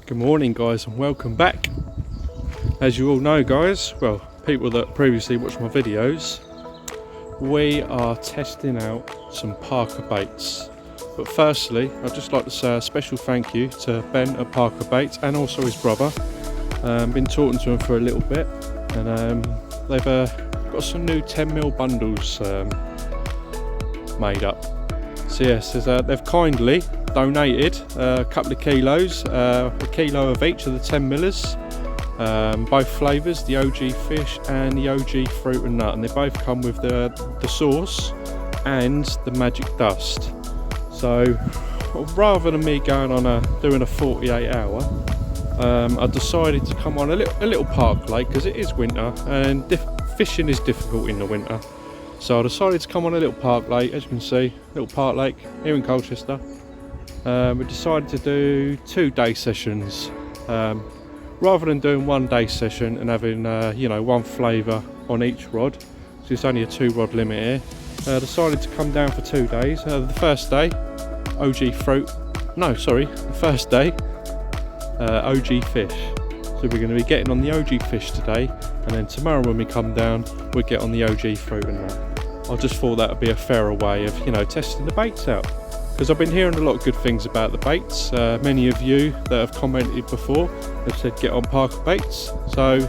Good morning guys and welcome back. As you all know guys, well, people that previously watched my videos, we are testing out some Parker baits. But firstly, I'd just like to say a special thank you to Ben at Parker Baits and also his brother. Been talking to him for a little bit and they've got some new 10mm bundles made up. So yes, they've kindly donated a couple of kilos, a kilo of each of the 10mm, both flavours, the OG fish and the OG fruit and nut, and they both come with the sauce and the magic dust. So rather than me going on doing a 48 hour, I decided to come on a little park lake because it is winter and fishing is difficult in the winter. So I decided to come on a little park lake, as you can see, little park lake here in Colchester. We decided to do 2-day sessions rather than doing 1-day session and having one flavour on each rod. So it's only a 2-rod limit here. Decided to come down for 2 days. The first day OG fruit, the first day OG fish. So we're going to be getting on the OG fish today, and then tomorrow when we come down we'll get on the OG fruit and that. I just thought that would be a fairer way of testing the baits out, because I've been hearing a lot of good things about the baits. Many of you that have commented before have said get on Parker Baits, so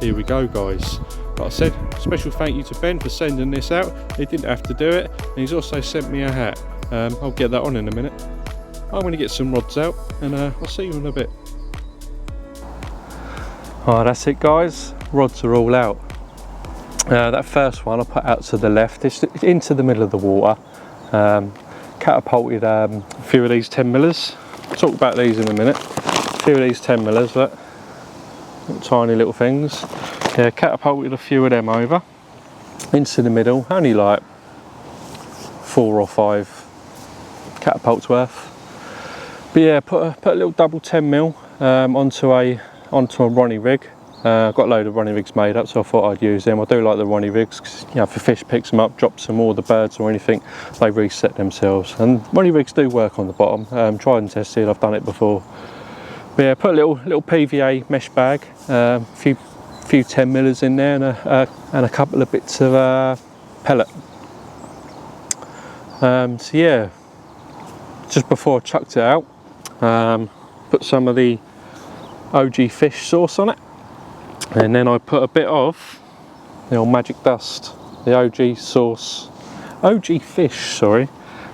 here we go guys. Like I said, special thank you to Ben for sending this out. He didn't have to do it, and he's also sent me a hat. I'll get that on in a minute. I'm going to get some rods out and I'll see you in a bit. Alright, that's it guys, rods are all out. That first one I put out to the left, it's into the middle of the water. Catapulted a few of these 10mm. I'll talk about these in a minute. A few of these 10mm, look, little tiny little things. Yeah, catapulted a few of them over into the middle, only like 4 or 5 catapults worth. But yeah, put a little double 10mm onto a Ronnie rig. I've got a load of Ronnie rigs made up, so I thought I'd use them. I do like the Ronnie rigs because if a fish picks them up, drops them, or the birds or anything, they reset themselves. And Ronnie rigs do work on the bottom. Tried and tested, I've done it before. But yeah, put a little PVA mesh bag, a few 10mm in there, and a couple of bits of pellet. So yeah, just before I chucked it out, put some of the OG fish sauce on it. And then I put a bit of the old magic dust, the OG sauce, OG fish, sorry,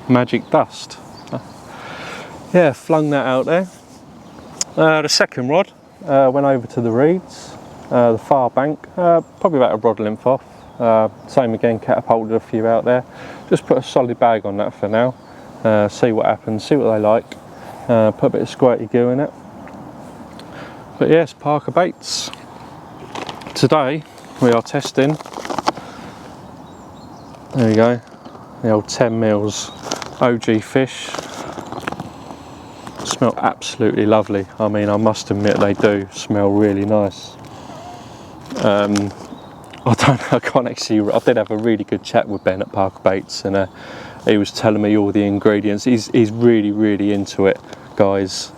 magic dust. Yeah, flung that out there. The second rod went over to the reeds, the far bank, probably about a rod length off. Same again, catapulted a few out there. Just put a solid bag on that for now. See what happens, see what they like. Put a bit of squirty goo in it. But yes, Parker Baits. Today we are testing, there you go, the old 10mm OG fish. Smell absolutely lovely. I mean, I must admit they do smell really nice. I did have a really good chat with Ben at Parker Baits, and he was telling me all the ingredients. He's really into it guys.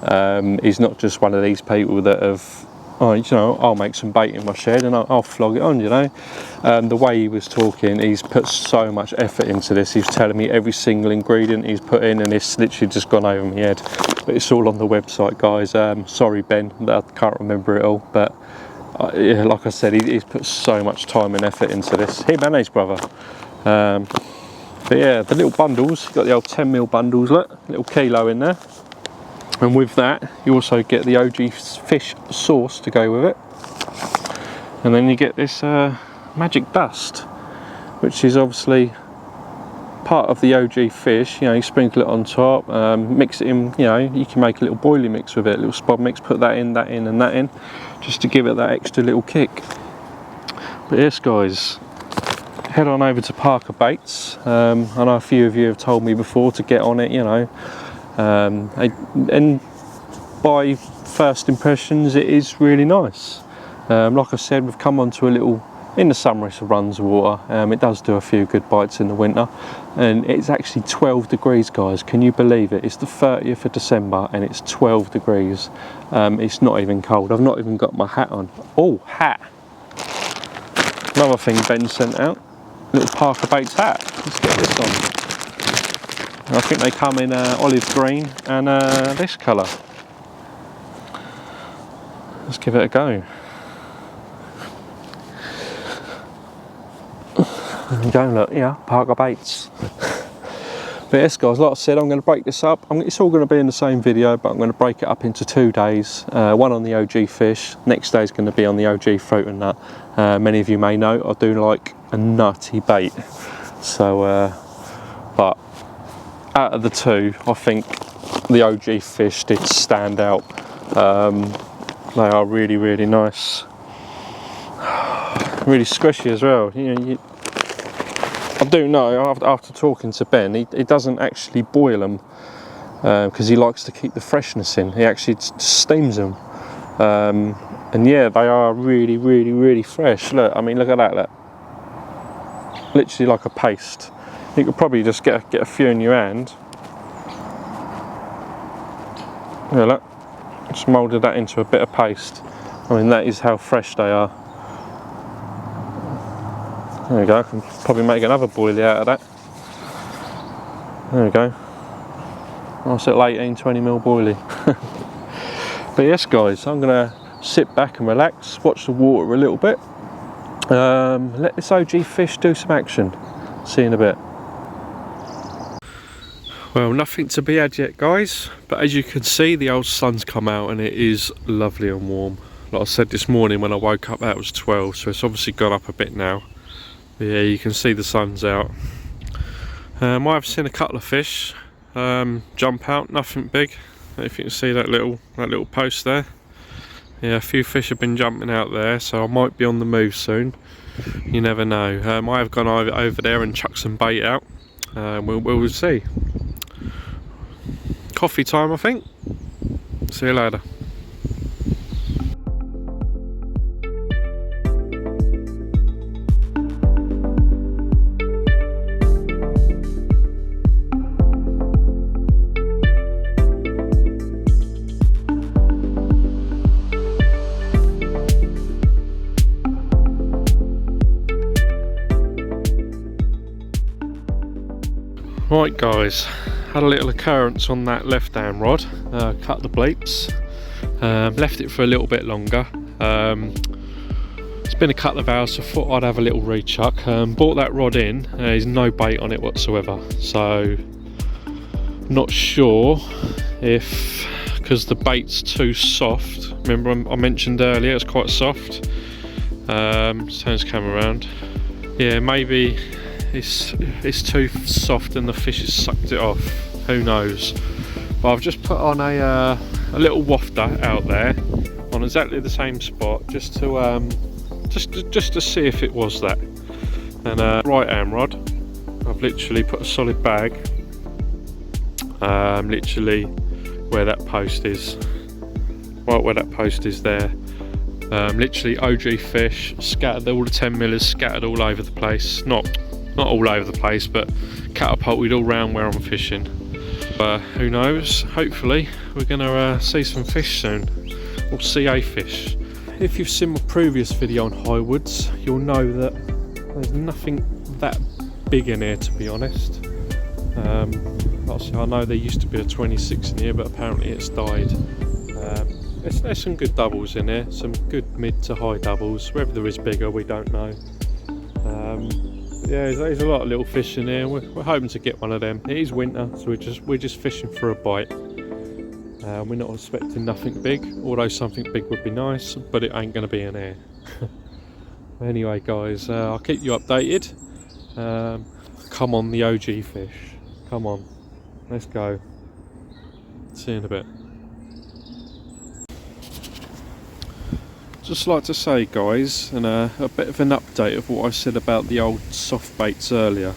He's not just one of these people that have, I'll make some bait in my shed and I'll flog it on, the way he was talking, he's put so much effort into this. He's telling me every single ingredient he's put in, and it's literally just gone over my head. But it's all on the website guys. Sorry Ben, I can't remember it all, but yeah, like I said, he's put so much time and effort into this, him and his brother. But yeah, the little bundles, you've got the old 10mm bundles, look, little kilo in there. And with that, you also get the OG fish sauce to go with it. And then you get this magic dust, which is obviously part of the OG fish. You sprinkle it on top, mix it in, you can make a little boilie mix with it, a little spod mix, put that in, and that in, just to give it that extra little kick. But yes guys, head on over to Parker Baits. I know a few of you have told me before to get on it, and by first impressions it is really nice. Like I said, we've come onto a little In the summer it runs water. It does do a few good bites in the winter, and it's actually 12 degrees, guys. Can you believe it? It's the 30th of December and it's 12 degrees. It's not even cold. I've not even got my hat on. Oh, hat. Another thing Ben sent out, little Parker Baits hat. Let's get this on. I think they come in olive green and this colour. Let's give it a go. There we go, look, yeah, Parker Baits. But yes guys, like I said, I'm going to break this up. It's all going to be in the same video, but I'm going to break it up into 2 days. One on the OG fish, next day is going to be on the OG fruit and nut. Many of you may know I do like a nutty bait. So, but out of the two, I think the OG fish did stand out. They are really, really nice. Really squishy as well. You know, I do know after talking to Ben, he doesn't actually boil them because he likes to keep the freshness in. He actually steams them, and yeah, they are really, really, really fresh. Look, I mean, look at that. Look, literally like a paste. You could probably just get a few in your hand. Yeah, look, just moulded that into a bit of paste. I mean, that is how fresh they are. There we go, I can probably make another boilie out of that. There we go. Nice little 18-20mm boilie. But yes guys, I'm going to sit back and relax, watch the water a little bit. Let this OG fish do some action. See you in a bit. Well, nothing to be had yet guys, but as you can see the old sun's come out and it is lovely and warm. Like I said this morning when I woke up, that was 12, so it's obviously gone up a bit now. But yeah, you can see the sun's out. I've seen a couple of fish jump out, nothing big. If you can see that little post there. Yeah, a few fish have been jumping out there, so I might be on the move soon. You never know. I have gone over there and chucked some bait out. We'll see. Coffee time, I think. See you later. Right guys, had a little occurrence on that left hand rod, cut the bleeps, left it for a little bit longer. It's been a couple of hours, so I thought I'd have a little rechuck. Bought that rod in, there's no bait on it whatsoever, so not sure if, because the bait's too soft. Remember I mentioned earlier it's quite soft. Turn this camera around. Yeah, maybe it's too soft and the fish has sucked it off. Who knows? But I've just put on a little wafter out there on exactly the same spot, just to see if it was that. And right hand rod, I've literally put a solid bag, literally where that post is, right where that post is there. Literally OG fish scattered, all the 10mm scattered all over the place. Not all over the place, but catapulted all round where I'm fishing. Who knows, hopefully we're going to see some fish soon, or see a fish. If you've seen my previous video on highwoods, you'll know that there's nothing that big in here, to be honest. Obviously I know there used to be a 26 in here, but apparently it's died. There's some good doubles in here, some good mid to high doubles. Whether there is bigger, we don't know. Yeah, there's a lot of little fish in here. We're hoping to get one of them. It is winter, so we're just fishing for a bite. We're not expecting nothing big, although something big would be nice, but it ain't going to be in here. Anyway guys, I'll keep you updated. Come on, the OG fish. Come on, let's go. See you in a bit. Just like to say guys, and a bit of an update of what I said about the old soft baits earlier.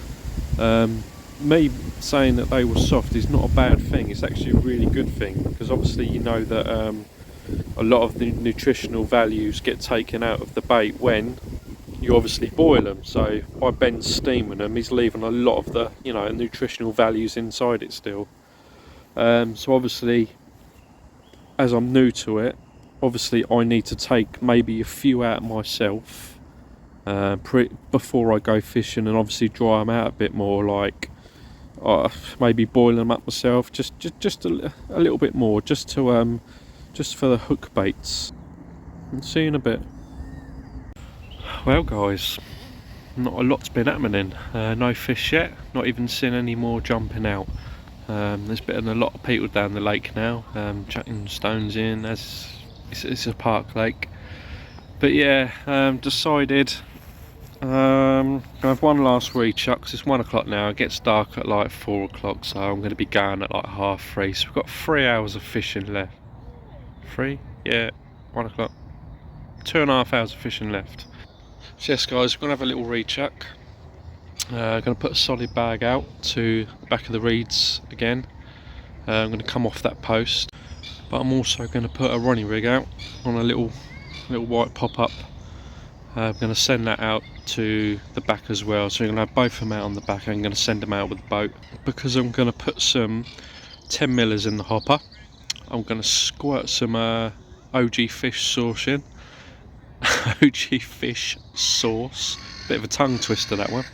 Me saying that they were soft is not a bad thing, it's actually a really good thing, because obviously you know that a lot of the nutritional values get taken out of the bait when you obviously boil them. So by Ben's steaming them, he's leaving a lot of the, you know, nutritional values inside it still. So obviously, as I'm new to it, obviously I need to take maybe a few out myself before I go fishing, and obviously dry them out a bit more, like maybe boil them up myself, just a little bit more, just to just for the hook baits. And see you in a bit. Well guys, not a lot's been happening. No fish yet, not even seen any more jumping out. There's been a lot of people down the lake now, chucking stones in, as it's a park lake. But yeah, decided I have one last rechuck, 'cause it's 1 o'clock now. It gets dark at like 4 o'clock, so I'm going to be going at like 3:30. So we've got 3 hours of fishing left. 3? Yeah, 1 o'clock. 2.5 hours of fishing left. So yes guys, we're going to have a little rechuck. Going to put a solid bag out to the back of the reeds again. I'm going to come off that post, but I'm also going to put a Ronnie rig out on a little white pop-up. I'm going to send that out to the back as well, so you're going to have both of them out on the back. I'm going to send them out with the boat, because I'm going to put some 10 millers in the hopper. I'm going to squirt some OG fish sauce in. OG fish sauce, bit of a tongue twister that one.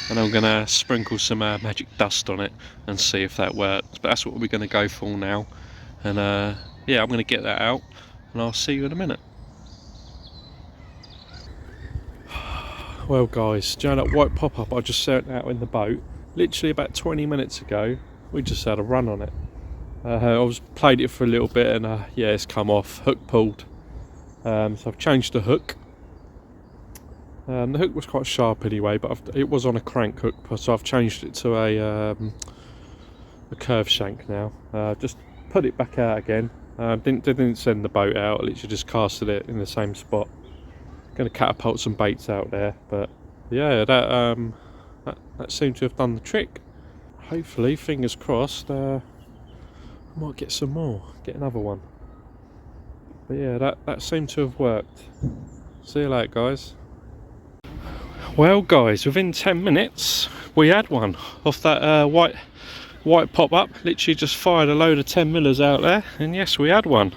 And I'm going to sprinkle some magic dust on it and see if that works. But that's what we're going to go for now. And yeah, I'm going to get that out and I'll see you in a minute. Well guys, do you know that white pop-up I just sent out in the boat? Literally about 20 minutes ago, we just had a run on it. I played it for a little bit, and yeah, it's come off, hook pulled. So I've changed the hook. The hook was quite sharp anyway, but it was on a crank hook, so I've changed it to a curved shank now. Just put it back out again. Didn't send the boat out, I literally just casted it in the same spot. Going to catapult some baits out there, but yeah, that seemed to have done the trick. Hopefully, fingers crossed, I might get some more, get another one. But yeah, that seemed to have worked. See you later guys. Well guys, within 10 minutes we had one off that white pop-up. Literally just fired a load of 10 millers out there, and yes, we had one.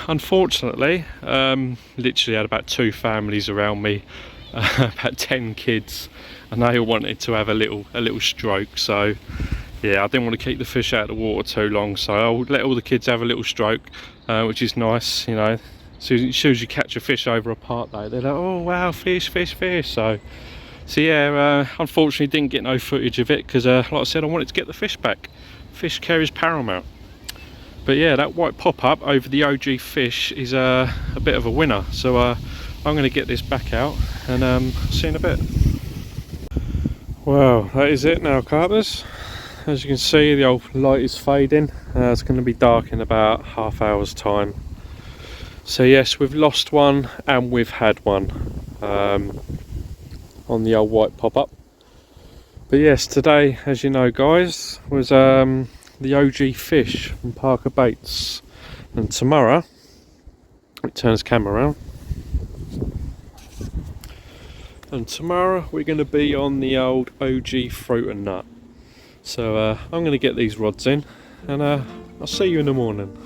Unfortunately, literally had about 2 families around me, about 10 kids, and they all wanted to have a little stroke. So yeah, I didn't want to keep the fish out of the water too long, so I'll let all the kids have a little stroke, which is nice, you know. As soon as you catch a fish over a park day, they're like, oh wow, fish, fish, fish. So yeah, unfortunately didn't get no footage of it, because like I said, I wanted to get the fish back. Fish care is paramount. But yeah, that white pop-up over the OG fish is a bit of a winner. So I'm going to get this back out and see you in a bit. Well, that is it now, Carpers. As you can see, the old light is fading. It's going to be dark in about half hour's time. So yes, we've lost one and we've had one on the old white pop-up. But yes, today, as you know guys, was the OG fish from Parker Baits, and tomorrow, it turns camera around, and tomorrow we're going to be on the old OG fruit and nut. So I'm going to get these rods in, and I'll see you in the morning.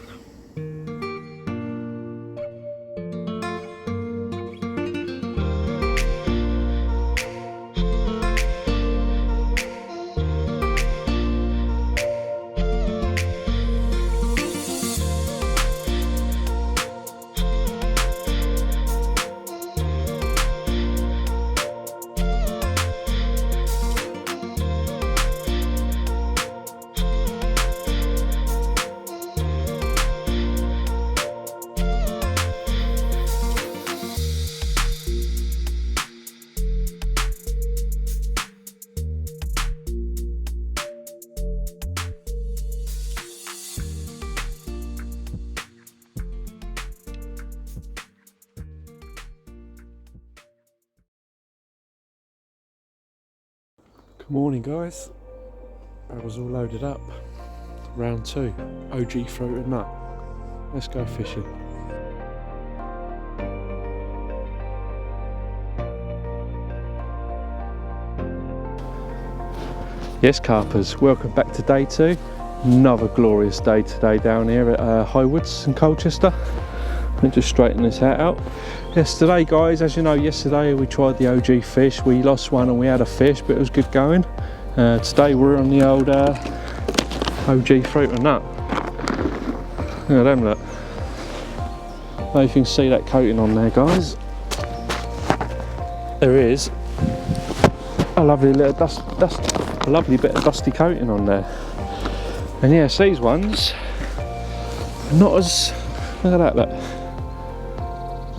Good morning guys, that was all loaded up. Round 2, OG fruit and nut. Let's go fishing. Yes, Carpers, welcome back to day 2. Another glorious day today down here at Highwoods in Colchester. Let me just straighten this hat out. Yesterday, guys, as you know, yesterday we tried the OG fish. We lost one and we had a fish, but it was good going. Today we're on the old OG fruit and nut. Look at them, look. Now you can see that coating on there, guys. There is a lovely little a lovely bit of dusty coating on there. And yes, these ones are not as, look at that, look,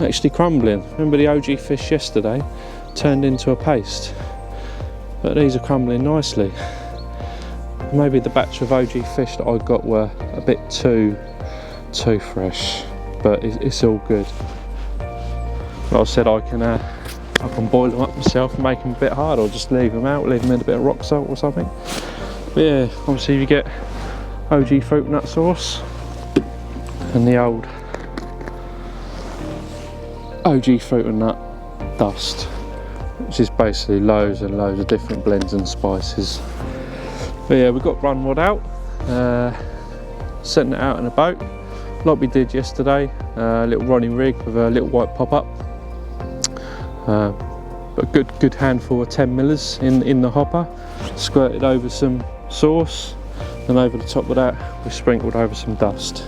actually crumbling. Remember the OG fish yesterday turned into a paste, but these are crumbling nicely. Maybe the batch of OG fish that I got were a bit too fresh, but it's all good. Like I said, I can boil them up myself and make them a bit hard, or just leave them out, leave them in a bit of rock salt or something. But yeah, obviously you get OG fruit nut sauce and the old OG fruit and nut dust, which is basically loads and loads of different blends and spices. But yeah, we got run rod out, setting it out in a boat like we did yesterday. A little running rig with a little white pop-up. But a good handful of 10 millers in the hopper, squirted over some sauce, and over the top of that we sprinkled over some dust.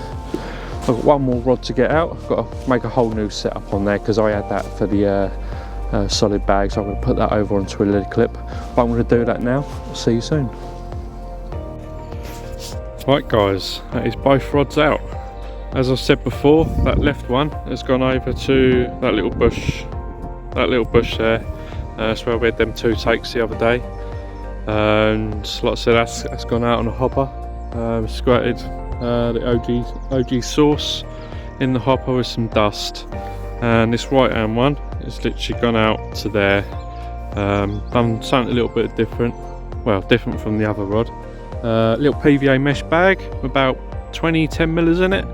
I've got one more rod to get out. I've got to make a whole new setup on there because I had that for the solid bag, so I'm going to put that over onto a lid clip. But I'm going to do that now. I'll see you soon. Right guys, that is both rods out. As I said before, that left one has gone over to that little bush there. That's where we had them 2 takes the other day, and like I said, that's gone out on a hopper. Squirted the OG sauce in the hopper with some dust, and this right hand one has literally gone out to there. Done something a little bit different, well, different from the other rod. Little PVA mesh bag with about 10 millers in it.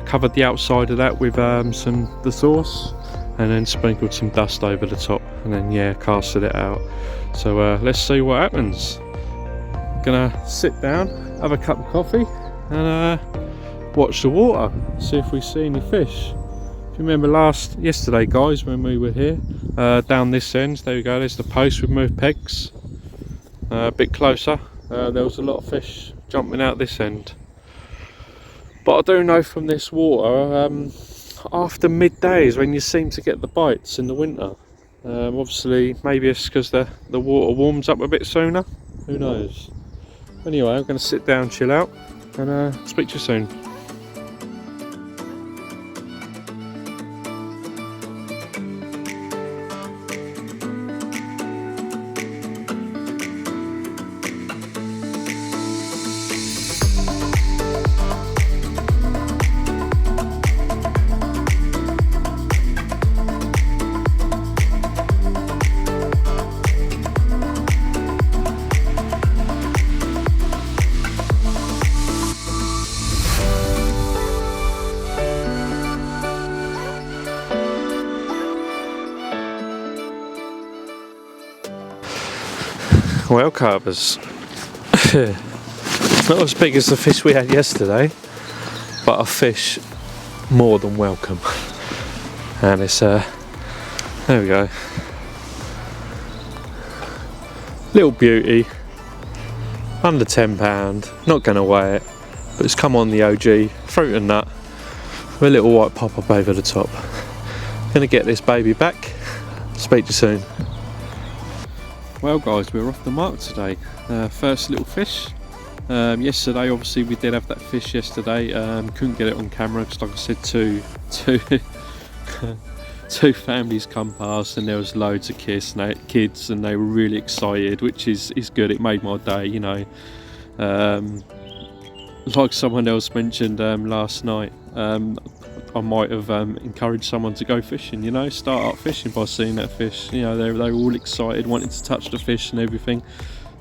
Covered the outside of that with the sauce, and then sprinkled some dust over the top, and then yeah, casted it out. So let's see what happens. Gonna sit down, have a cup of coffee, and watch the water, see if we see any fish. If you remember yesterday guys, when we were here, down this end, there we go, there's the post with moved pegs. A bit closer, there was a lot of fish jumping out this end. But I do know from this water, after midday is when you seem to get the bites in the winter. Obviously maybe it's because the water warms up a bit sooner, who knows. Anyway, I'm going to sit down, chill out, and speak to you soon. Well, Carpers, not as big as the fish we had yesterday, but a fish more than welcome. And it's there we go, little beauty, under £10, not going to weigh it, but it's come on the OG fruit and nut with a little white pop-up over the top. Gonna get this baby back. Speak to you soon. Well guys, we're off the mark today. First little fish. Yesterday obviously we did have that fish yesterday. Couldn't get it on camera because, like I said, two families come past and there was loads of kids and they were really excited, which is good. It made my day, you know. Like someone else mentioned last night, I might have encouraged someone to go fishing, you know, start up fishing by seeing that fish. You know, they were all excited, wanting to touch the fish and everything.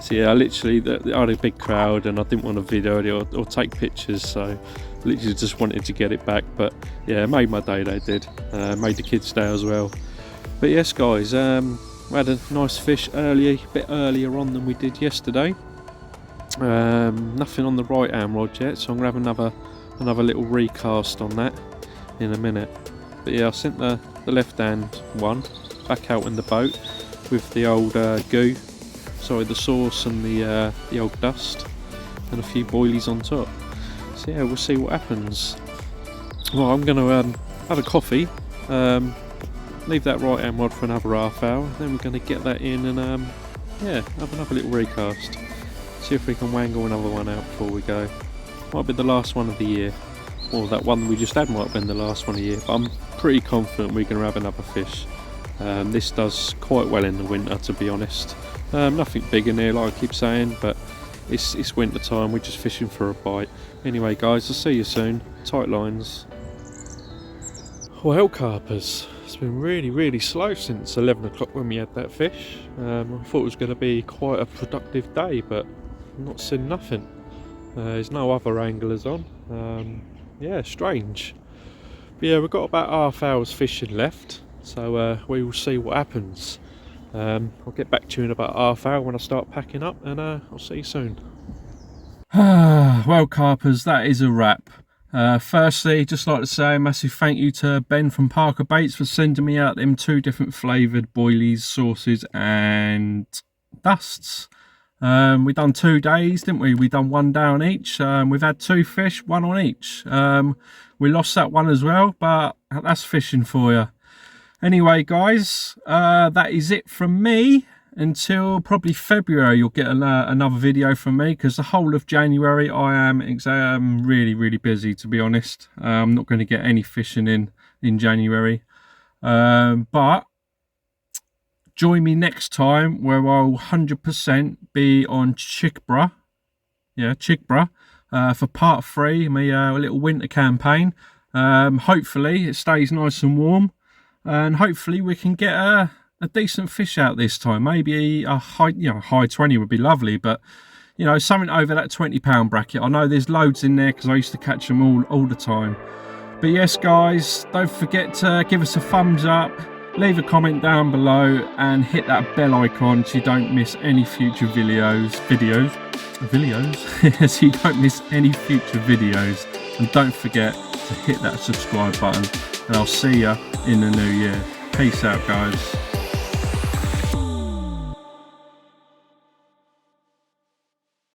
So yeah, I had a big crowd and I didn't want to video it or take pictures, so literally just wanted to get it back. But yeah, it made my day, they did. Made the kids' day as well. But yes guys, we had a nice fish a bit earlier on than we did yesterday. Nothing on the right hand rod yet, so I'm gonna have another little recast on that in a minute. But yeah, I sent the left hand one back out in the boat with the old goo, sorry, the sauce and the old dust, and a few boilies on top. So yeah, we'll see what happens. Well, I'm gonna have a coffee, leave that right hand rod for another half hour, then we're gonna get that in and yeah, have another little recast. See if we can wangle another one out before we go. Might be the last one of the year, or that one we just had might have been the last one of the year, but I'm pretty confident we're going to have another fish. This does quite well in the winter, to be honest. Nothing big in here, like I keep saying, but it's winter time, we're just fishing for a bite. Anyway guys, I'll see you soon. Tight lines. Well, Carpers, it's been really slow since 11 o'clock when we had that fish. I thought it was going to be quite a productive day, but I've not seen nothing. There's no other anglers on. Yeah, strange. But yeah, we've got about half hour's fishing left, so we will see what happens. I'll get back to you in about half hour when I start packing up, and I'll see you soon. Well, Carpers, that is a wrap. Firstly, just like to say a massive thank you to Ben from Parker Baits for sending me out them 2 different flavoured boilies, sauces and dusts. We done 2 days, didn't we? We done 1 day on each. We've had 2 fish, 1 on each. We lost that one as well, but that's fishing for you. Anyway guys, that is it from me. Until probably February you'll get another video from me, because the whole of January I am really busy, to be honest. I'm not going to get any fishing in January, but join me next time where I'll 100% be on Chigborough, for part 3 of my little winter campaign. Hopefully it stays nice and warm, and hopefully we can get a decent fish out this time. Maybe a high 20 would be lovely, but you know, something over that £20 bracket. I know there's loads in there because I used to catch them all the time. But yes guys, don't forget to give us a thumbs up, leave a comment down below, and hit that bell icon so you don't miss any future videos so you don't miss any future videos. And don't forget to hit that subscribe button, and I'll see you in the new year. Peace out guys.